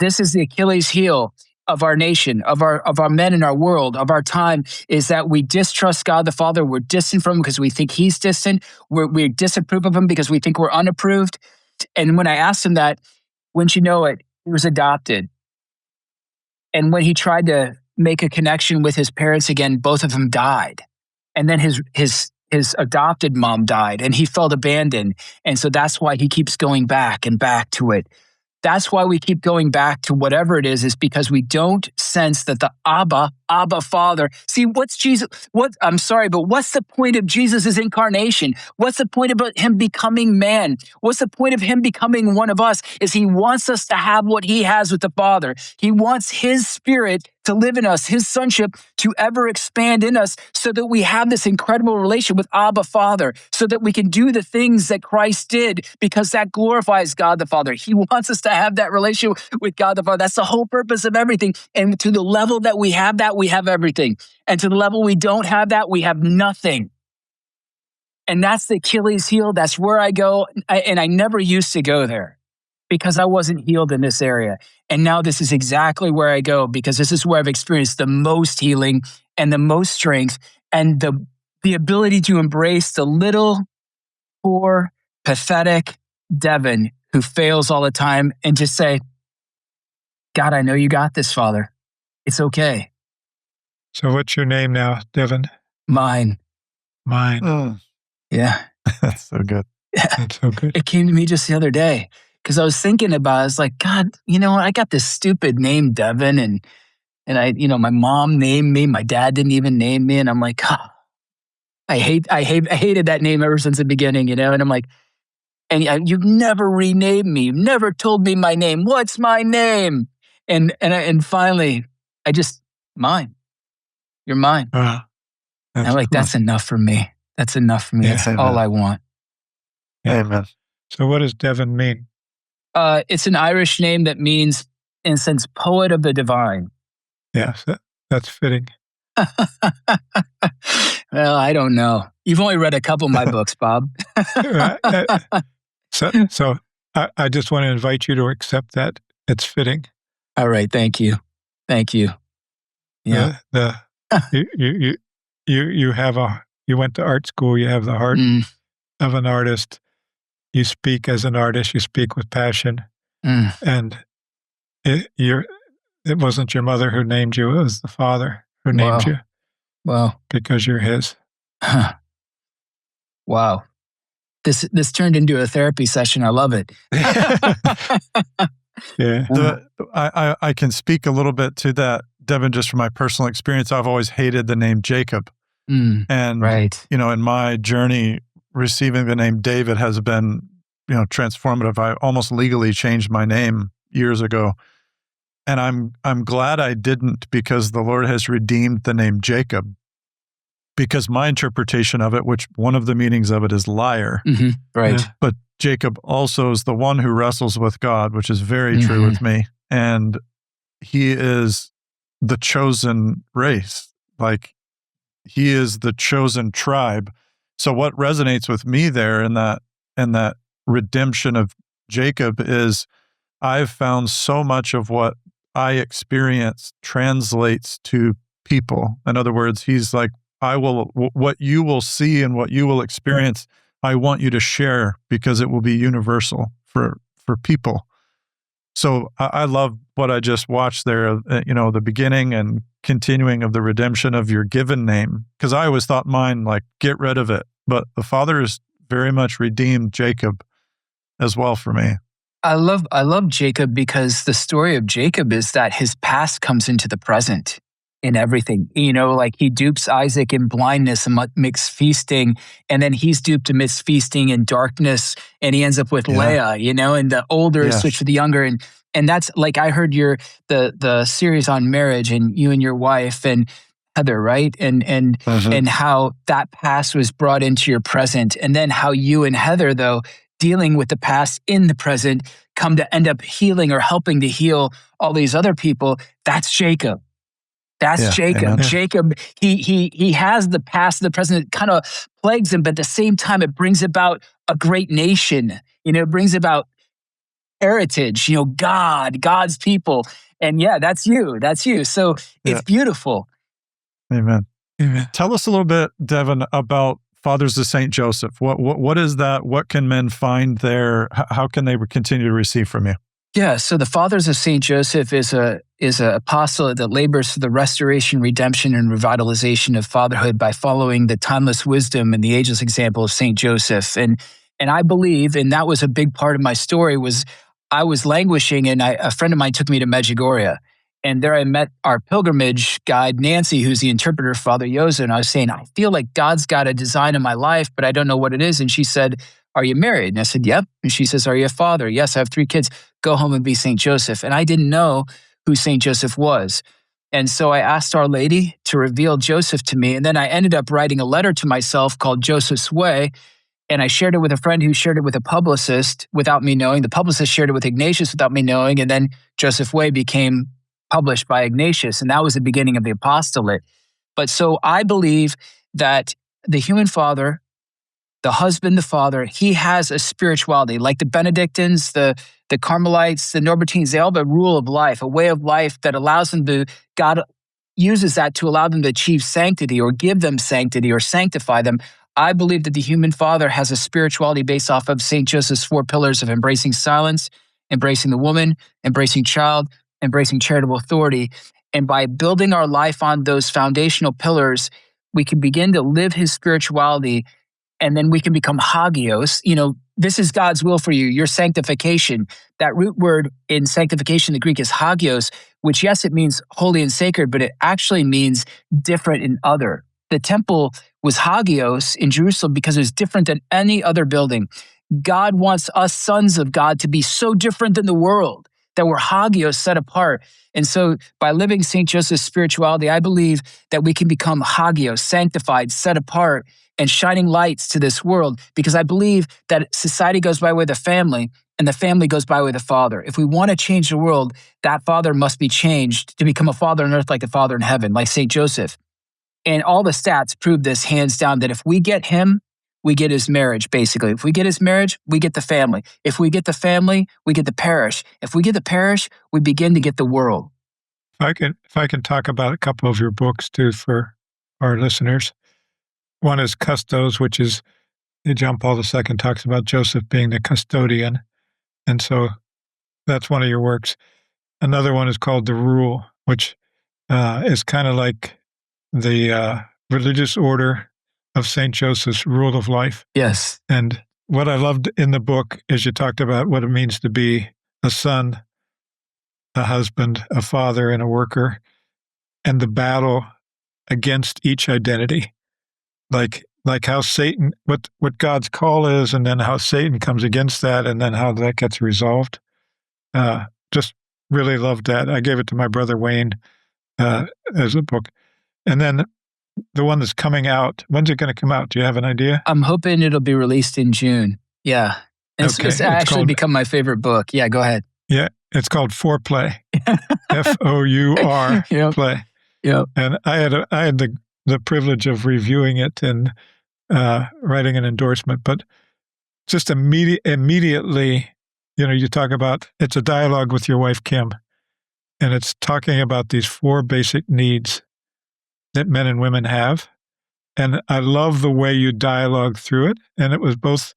This is the Achilles heel of our nation, of our men in our world, of our time, is that we distrust God the Father. We're distant from him because we think he's distant. We disapprove of him because we think we're unapproved. And when I asked him that, wouldn't you know it, he was adopted. And when he tried to make a connection with his parents again, both of them died. And then his adopted mom died and he felt abandoned. And so that's why he keeps going back and back to it. That's why we keep going back to whatever it is because we don't sense that the Abba Abba, Father. See, what's the point of Jesus' incarnation? What's the point about him becoming man? What's the point of him becoming one of us? Is he wants us to have what he has with the Father. He wants his spirit to live in us, his sonship to ever expand in us so that we have this incredible relation with Abba Father, so that we can do the things that Christ did because that glorifies God the Father. He wants us to have that relationship with God the Father. That's the whole purpose of everything. And to the level that we have that, we have everything. And to the level we don't have that, we have nothing. And that's the Achilles heel. That's where I go. And I never used to go there because I wasn't healed in this area. And now this is exactly where I go because this is where I've experienced the most healing and the most strength and the ability to embrace the little, poor, pathetic Devin who fails all the time and just say, God, I know you got this, Father. It's okay. So what's your name now, Devin? Mine. Yeah. That's so good. That's so good. It came to me just the other day because I was thinking about it. I was like, God, you know what? I got this stupid name, Devin, and I, my mom named me. My dad didn't even name me, and I'm like, I hated that name ever since the beginning, And I'm like, and you've never renamed me. You've never told me my name. What's my name? And finally, mine. You're mine. And I'm like, that's enough for me. That's enough for me. Yeah, that's amen. all I want. Yeah. Amen. So what does Devin mean? It's an Irish name that means, in a sense, poet of the divine. Yeah, that's fitting. Well, I don't know. You've only read a couple of my books, Bob. So I just want to invite you to accept that it's fitting. All right, thank you. Yeah. You went to art school. You have the heart of an artist. You speak as an artist. You speak with passion, and it wasn't your mother who named you. It was the Father who named you. Wow. Because you're His. Huh. Wow. This turned into a therapy session. I love it. Yeah. I can speak a little bit to that, Devin, just from my personal experience. I've always hated the name Jacob. And, right. In my journey, receiving the name David has been, transformative. I almost legally changed my name years ago. And I'm glad I didn't, because the Lord has redeemed the name Jacob. Because my interpretation of it, which one of the meanings of it is liar. Mm-hmm. Right. But Jacob also is the one who wrestles with God, which is very true with me. And he is the chosen race. Like, he is the chosen tribe. So what resonates with me there in that redemption of Jacob is I've found so much of what I experience translates to people. In other words, he's like, what you will see and what you will experience, I want you to share because it will be universal for people. So I love what I just watched there, the beginning and continuing of the redemption of your given name. Because I always thought mine, like, get rid of it. But the Father has very much redeemed Jacob as well for me. I love Jacob because the story of Jacob is that his past comes into the present in everything. Like he dupes Isaac in blindness amidst feasting, and then he's duped amidst feasting in darkness, and he ends up with Leah, and the older is switched with the younger. And that's like, I heard the series on marriage and you and your wife and Heather, right? And how that past was brought into your present, and then how you and Heather, though, dealing with the past in the present, come to end up healing or helping to heal all these other people. That's Jacob. That's Jacob. Amen. Jacob, he has the past and the present. It kind of plagues him, but at the same time, it brings about a great nation. It brings about heritage, God's people. And that's you. That's you. So it's beautiful. Amen. Tell us a little bit, Devin, about Fathers of St. Joseph. What is that? What can men find there? How can they continue to receive from you? Yeah, so the Fathers of St. Joseph is an apostolate that labors for the restoration, redemption, and revitalization of fatherhood by following the timeless wisdom and the ageless example of St. Joseph. And I believe, and that was a big part of my story, was I was languishing, and a friend of mine took me to Medjugorje. And there I met our pilgrimage guide, Nancy, who's the interpreter for Father Yoza. And I was saying, I feel like God's got a design in my life, but I don't know what it is. And she said, are you married? And I said, yep. And she says, are you a father? Yes, I have 3 kids. Go home and be St. Joseph. And I didn't know who St. Joseph was. And so I asked Our Lady to reveal Joseph to me. And then I ended up writing a letter to myself called Joseph's Way. And I shared it with a friend who shared it with a publicist without me knowing. The publicist shared it with Ignatius without me knowing. And then Joseph Way became published by Ignatius. And that was the beginning of the apostolate. But so I believe that the human father, the husband, the father, he has a spirituality like the Benedictines, the Carmelites, the Norbertines. They all have a rule of life, a way of life that allows them to, God uses that to allow them to achieve sanctity or give them sanctity or sanctify them. I believe that the human father has a spirituality based off of St. Joseph's 4 pillars of embracing silence, embracing the woman, embracing child, embracing charitable authority. And by building our life on those foundational pillars, we can begin to live his spirituality, and then we can become hagios. This is God's will for you, your sanctification. That root word in sanctification, the Greek is hagios, which, yes, it means holy and sacred, but it actually means different and other. The temple was hagios in Jerusalem because it was different than any other building. God wants us sons of God to be so different than the world, that we're hagios, set apart. And so by living St. Joseph's spirituality, I believe that we can become hagios, sanctified, set apart, and shining lights to this world, because I believe that society goes by way of the family, and the family goes by way of the father. If we want to change the world, that father must be changed to become a father on earth like the Father in heaven, like St. Joseph. And all the stats prove this hands down, that if we get him, we get his marriage, basically. If we get his marriage, we get the family. If we get the family, we get the parish. If we get the parish, we begin to get the world. If I can talk about a couple of your books too for our listeners. One is Custos, which is John Paul II talks about Joseph being the custodian. And so that's one of your works. Another one is called The Rule, which is kind of like the religious order of St. Joseph's rule of life. Yes. And what I loved in the book is you talked about what it means to be a son, a husband, a father, and a worker, and the battle against each identity. Like how Satan, what God's call is, and then how Satan comes against that, and then how that gets resolved. Just really loved that. I gave it to my brother Wayne as a book. And then the one that's coming out, when's it going to come out? Do you have an idea? I'm hoping it'll be released in June. Yeah. It's actually become my favorite book. Yeah, go ahead. Yeah, it's called Foreplay. F-O-U-R, Yep. play. Yep. And I had the privilege of reviewing it and writing an endorsement, but just immediately, you talk about, it's a dialogue with your wife, Kim, and it's talking about these 4 basic needs that men and women have. And I love the way you dialogue through it. And it was both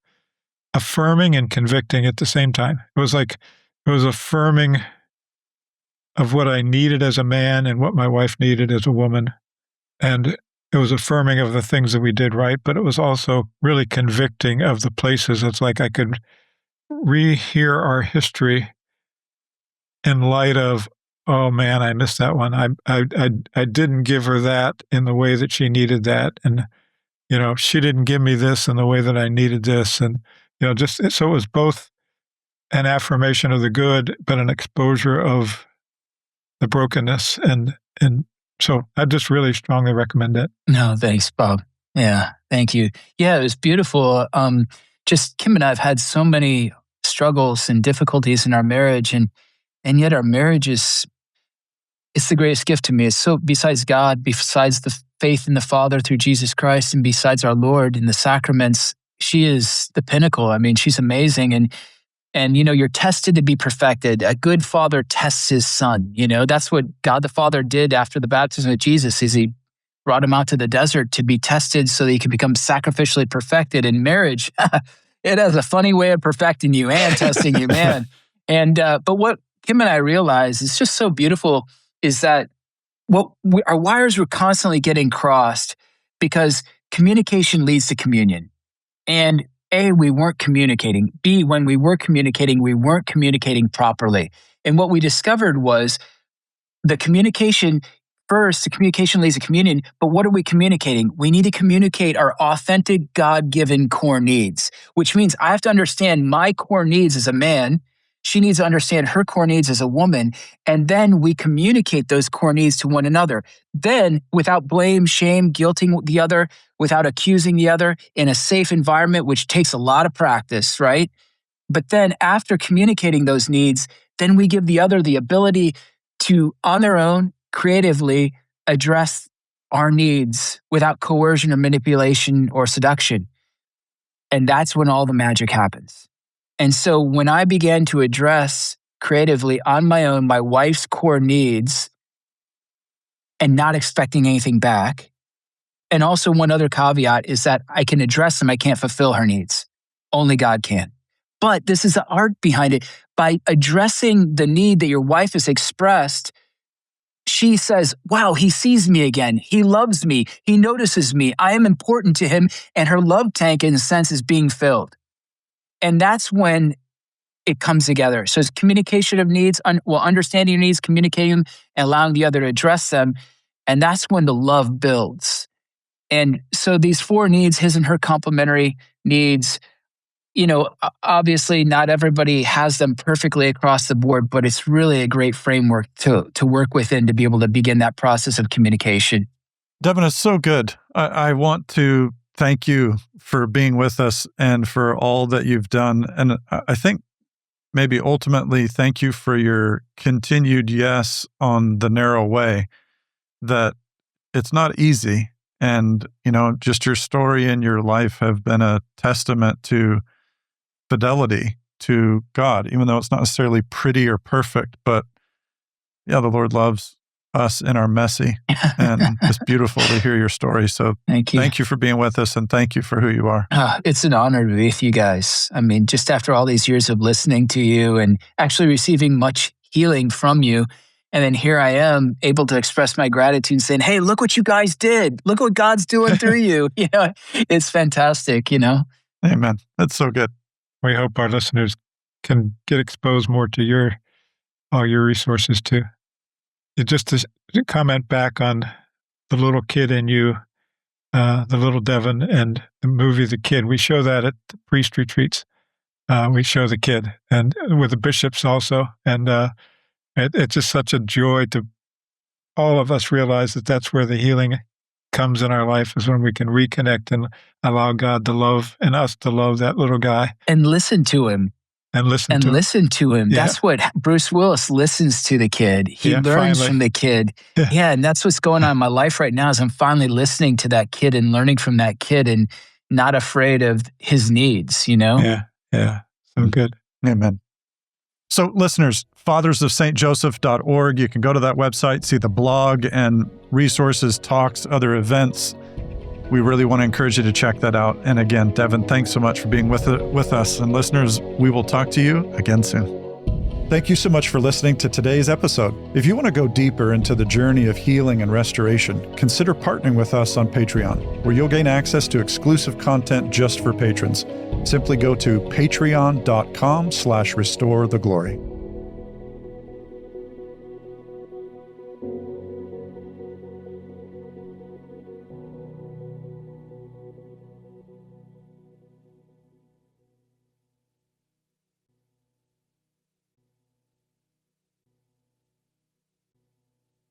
affirming and convicting at the same time. It was affirming of what I needed as a man and what my wife needed as a woman. And it was affirming of the things that we did right, but it was also really convicting of the places. It's like I could rehear our history in light of, oh man, I missed that one. I didn't give her that in the way that she needed that. And, she didn't give me this in the way that I needed this. And, so it was both an affirmation of the good, but an exposure of the brokenness. And so I just really strongly recommend it. No, thanks, Bob. Yeah, thank you. Yeah, it was beautiful. Just Kim and I have had so many struggles and difficulties in our marriage, and yet our marriage it's the greatest gift to me. It's so, besides God, besides the faith in the Father through Jesus Christ, and besides our Lord in the sacraments, she is the pinnacle. I mean, she's amazing. And you're tested to be perfected. A good father tests his son. That's what God the Father did after the baptism of Jesus, is he brought him out to the desert to be tested so that he could become sacrificially perfected. In marriage, it has a funny way of perfecting you and testing you, man. And but what Kim and I realized is just so beautiful is that our wires were constantly getting crossed because communication leads to communion. And A, we weren't communicating. B, when we were communicating, we weren't communicating properly. And what we discovered was the communication first, the communication leads to communion. But what are we communicating? We need to communicate our authentic, God-given core needs, which means I have to understand my core needs as a man. She needs to understand her core needs as a woman. And then we communicate those core needs to one another. Then, without blame, shame, guilting the other, without accusing the other, in a safe environment, which takes a lot of practice, right? But then after communicating those needs, then we give the other the ability to, on their own, creatively address our needs without coercion or manipulation or seduction. And that's when all the magic happens. And so when I began to address creatively on my own my wife's core needs and not expecting anything back, and also one other caveat is that I can address them, I can't fulfill her needs. Only God can. But this is the art behind it. By addressing the need that your wife has expressed, she says, wow, he sees me again. He loves me. He notices me. I am important to him. And her love tank, in a sense, is being filled. And that's when it comes together. So it's communication of needs, understanding your needs, communicating them, and allowing the other to address them. And that's when the love builds. And so these 4 needs, his and her complementary needs, obviously not everybody has them perfectly across the board, but it's really a great framework to work within to be able to begin that process of communication. Devin, it's so good. I want to thank you for being with us and for all that you've done. And I think maybe ultimately thank you for your continued yes on the narrow way, that it's not easy. And, just your story and your life have been a testament to fidelity to God, even though it's not necessarily pretty or perfect. But yeah, the Lord loves us in our messy, and it's beautiful to hear your story. So thank you for being with us, and thank you for who you are. It's an honor to be with you guys. I mean, just after all these years of listening to you and actually receiving much healing from you, and then here I am able to express my gratitude and saying, hey, look what you guys did. Look what God's doing through you. It's fantastic, Amen. That's so good. We hope our listeners can get exposed more to all your resources too. Just to comment back on the little kid in you, the little Devin, and the movie The Kid. We show that at the priest retreats. We show the kid, and with the bishops also. And it's just such a joy to all of us realize that that's where the healing comes in our life, is when we can reconnect and allow God to love and us to love that little guy. And listen to him. Listen to him. Yeah. That's what Bruce Willis listens to the kid. He learns from the kid. Yeah, and that's what's going on in my life right now, is I'm finally listening to that kid and learning from that kid and not afraid of his needs, Yeah. So good. Amen. So listeners, fathersofstjoseph.org, you can go to that website, see the blog and resources, talks, other events. We really want to encourage you to check that out. And again, Devin, thanks so much for being with us. And listeners, we will talk to you again soon. Thank you so much for listening to today's episode. If you want to go deeper into the journey of healing and restoration, consider partnering with us on Patreon, where you'll gain access to exclusive content just for patrons. Simply go to patreon.com/restoretheglory.